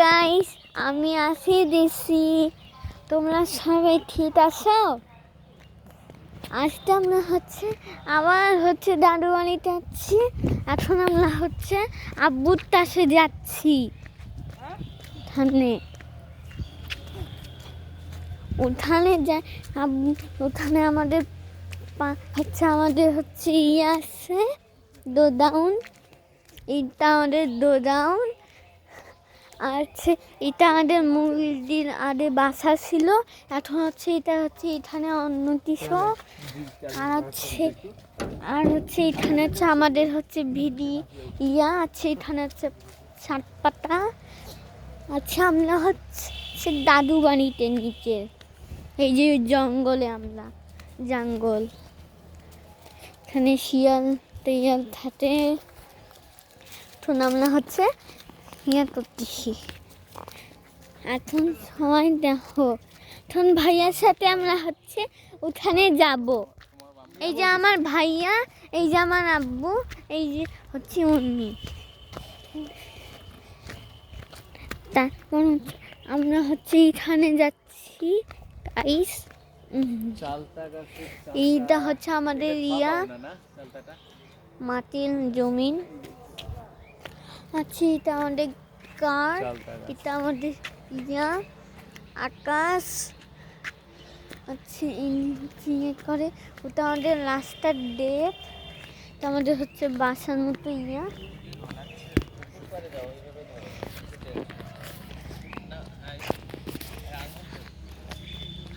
Guys, আমি আসি দিছি। তোমরা সবাই ঠিক আছো? আজকে আমরা আবার দাদু বাড়িতে যাচ্ছি। এখন আমরা আব্বুর কাছে যাচ্ছি। ওখানে যাই আব্বু। ওখানে আমাদের আমাদের ইয়ে আছে, দোদাউন। এটা আমাদের দোদাউন। আর এটা আমাদের মুরগির আগে বাসা ছিল। এখন এটা এখানে অন্য কিছু। আর এখানে আমাদের ভিডি ইয়া আছে। এখানে শাক পাতা। আমরা দাদু বাড়িতে নিচে, এই যে জঙ্গলে জঙ্গল। এখানে শিয়াল টিয়াল থাকে। এখন আমরা ইয়া করতেছি। এখন সবাই দেখো, এখন ভাইয়ার সাথে আমরা ওখানে যাব। এই যে আমার ভাইয়া, এই যে আমার আব্বু, এই যে উনি। তারপর আমরা এখানে যাচ্ছি গাইস। এইটা আমাদের ইয়া মাটির জমিন আছে। এটা আমাদের কার, এটা আমাদের ইয়া আকাশ আছে। করে ওটা আমাদের রাস্তার ডেট। এটা আমাদের বাসার মতো ইয়া।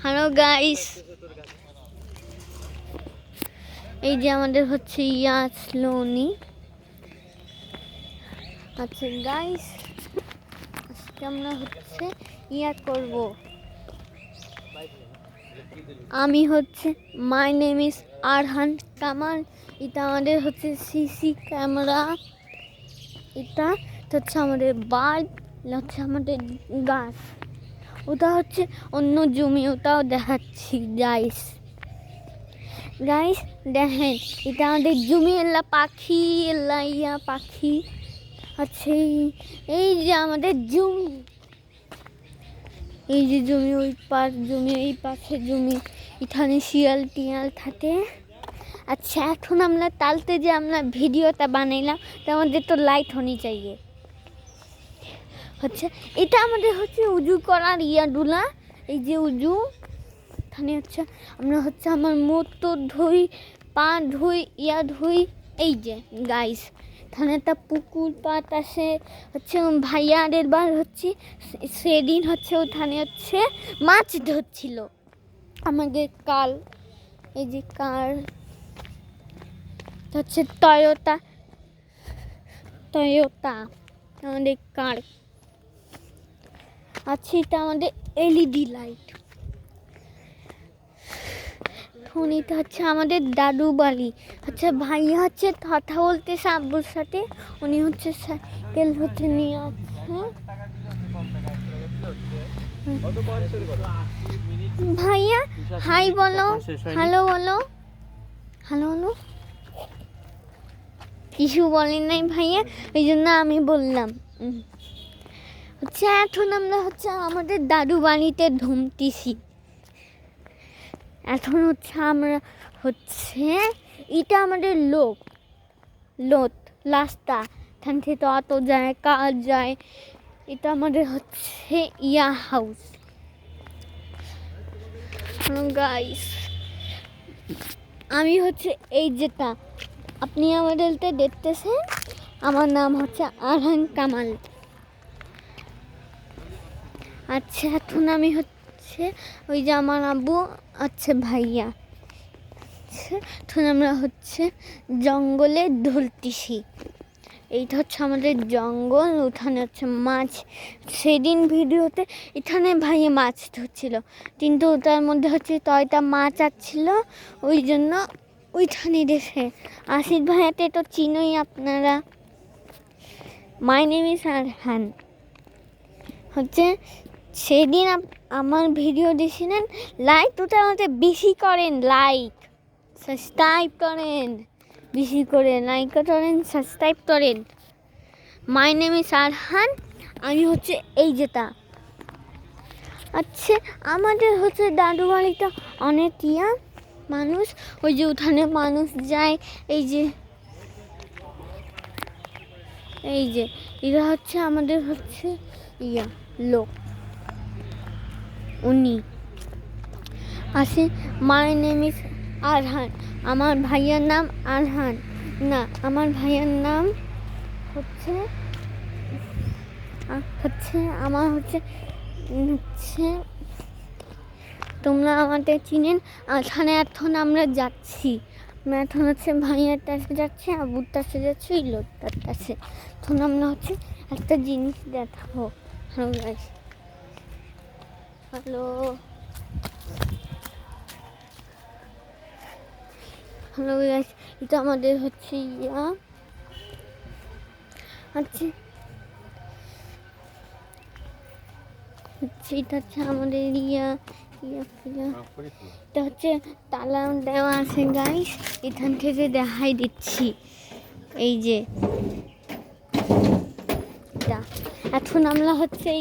হ্যালো গাইস, এই যে আমাদের ইয়া আসলো উনি। আচ্ছা গাইস, আজকে আমরা ইয়া করব। আমি my name is Arhan Kamal. এটা আমাদের সিসি ক্যামেরা। এটা আমাদের বাল্ব, আমাদের গাছ। ওটা অন্য জমি, ওটাও দেখাচ্ছি গাইস। গাইস দেখেন, এটা আমাদের জমি। এলা পাখি, এলা ইয়া পাখি আছে। এই যে আমাদের জমি, এই যে জমি, ওই পাশ জমি, এই পাশে জমি। এখানে শিয়াল টিয়াল থাকে। আচ্ছা, এখন আমরা তালতে যে আমরা ভিডিওটা বানাইলাম, তো আমাদের তো লাইট হনি চাইয়ে। এটা আমাদের উজু করার ইয়াডুলা। এই যে উজু, এখানে আমরা আমার মুখ তো ধুই, পা ধুই, ইয়া ধুই। এই যে গাইস, এখানে একটা পুকুর পাট আছে। ভাইয়াদের বার সেদিন ওখানে মাছ ধরছিল আমাদের কাল। এই যে কার টয়োটা আমাদের কার আছে। এটা আমাদের এলইডি লাইট। এটা আমাদের দাদু বাড়ি। ভাইয়া কথা বলতে আব্বুর সাথে। উনি সাইকেল নিয়ে আসছে। ভাইয়া হাই বলো, হ্যালো বলো, হ্যালো বলো। কিছু বলেন নাই ভাইয়া, ওই জন্য আমি বললাম। এখন আমরা আমাদের দাদু বাড়িতে ধুমতেছি। এখন আমরা এটা আমাদের লোট রাস্তা। এখান থেকে তো অটো যায়, কার যায়। এটা আমাদের ইয়া হাউস। গাইস, আমি এই যেটা আপনি আমাদের দেখতেছেন, আমার নাম আরহান কামাল। আচ্ছা, এখন আমি ওই যে আমার আব্বু ভাইয়া। এখন আমরা জঙ্গলে ধরতেছি। এইটা আমাদের জঙ্গল। ওখানে মাছ। সেদিন ভিডিওতে এখানে ভাইয়া মাছ ধরছিল, কিন্তু ওটার মধ্যে তয়টা মাছ আসছিল। ওই জন্য ওইখানে দেখে আশিস ভাইয়াতে তো চিনোই আপনারা। My name is Arhan. সেদিন আমার ভিডিও দেখছিলেন। লাইক ওটা আমাদের বেশি করেন, লাইক সাবস্ক্রাইব করেন, বেশি করে লাইক করেন, সাবস্ক্রাইব করেন। My name is Arhan. আমি হচ্ছে এই যেটা। আচ্ছা, আমাদের হচ্ছে দাদু বাড়িটা অনেক মানুষ, ওই যে উঠানে মানুষ যায়, এই যে এরা হচ্ছে আমাদের হচ্ছে লোক, উনি আসে। মাই নেম ইজ আরহান, আমার ভাইয়ার নাম আরহান, না আমার ভাইয়ার নাম হচ্ছে আমার হচ্ছে তোমরা আমাদের চিনেন। এখানে এখন আমরা যাচ্ছি, আমরা এখন হচ্ছে ভাইয়ার কাছে যাচ্ছি, আবুর কাছে যাচ্ছি, ওই লোকটার কাছে। এখন আমরা হচ্ছে একটা জিনিস দেখাবো। Hello guys, hello hello guys, এটা আমাদের হচ্ছে আচ্ছা এটা হচ্ছে আমাদের এটা হচ্ছে তালা দেওয়া আছে গাইস, এখান থেকে দেখাই দিচ্ছি। এই যে এখন আমরা হচ্ছে